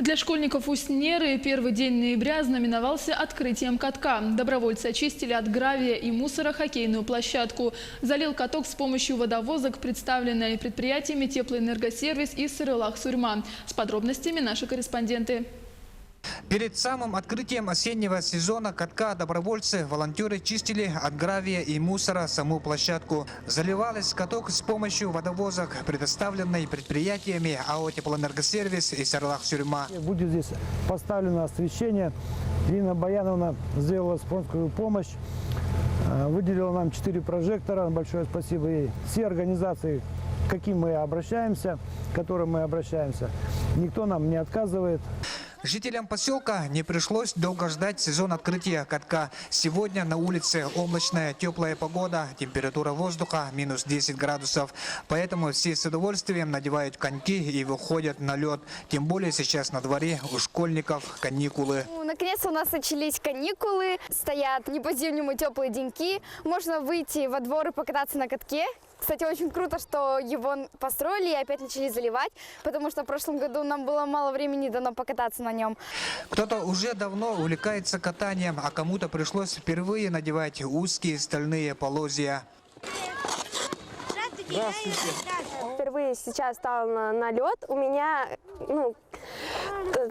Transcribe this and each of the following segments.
Для школьников Уснеры первый день ноября знаменовался открытием катка. Добровольцы очистили от гравия и мусора хоккейную площадку. Залил каток с помощью водовозок, представленной предприятиями «Теплоэнергосервис» и «Сарылах-Сурьма». С подробностями наши корреспонденты. Перед самым открытием осеннего сезона катка добровольцы, волонтеры чистили от гравия и мусора саму площадку. Заливалась каток с помощью водовозок, предоставленной предприятиями АО «Теплоэнергосервис» и «Сарылах-Сурьма». Будет здесь поставлено освещение. Ирина Баяновна сделала спонсорскую помощь, выделила нам 4 прожектора. Большое спасибо ей. Все организации, к которым мы обращаемся, никто нам не отказывает. Жителям поселка не пришлось долго ждать сезон открытия катка. Сегодня на улице облачная теплая погода, температура воздуха минус 10 градусов. Поэтому все с удовольствием надевают коньки и выходят на лед. Тем более сейчас на дворе у школьников каникулы. Наконец-то у нас начались каникулы, стоят не по-зимнему теплые деньки. Можно выйти во двор и покататься на катке. Кстати, очень круто, что его построили и опять начали заливать, потому что в прошлом году нам было мало времени дано покататься на нем. Кто-то уже давно увлекается катанием, а кому-то пришлось впервые надевать узкие стальные полозья. Здравствуйте. Впервые сейчас стал на лед. У меня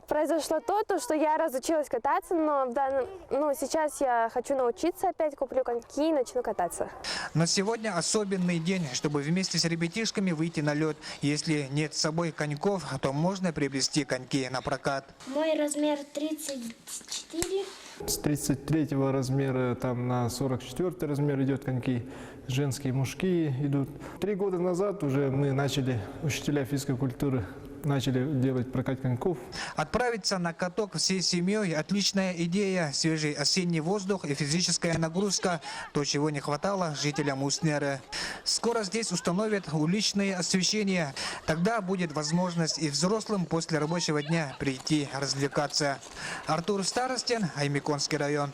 произошло то, что я разучилась кататься, но сейчас я хочу научиться опять, куплю коньки и начну кататься. Но сегодня особенный день, чтобы вместе с ребятишками выйти на лед. Если нет с собой коньков, то можно приобрести коньки на прокат. Мой размер 34. С 33 размера там на 44 размер идет коньки. Женские, мужские идут. 3 года назад уже мы начали, учителя физической культуры, начали делать прокат коньков. Отправиться на каток всей семьей – отличная идея. Свежий осенний воздух и физическая нагрузка – то, чего не хватало жителям Уснеры. Скоро здесь установят уличные освещения. Тогда будет возможность и взрослым после рабочего дня прийти развлекаться. Артур Старостин, Аймиконский район.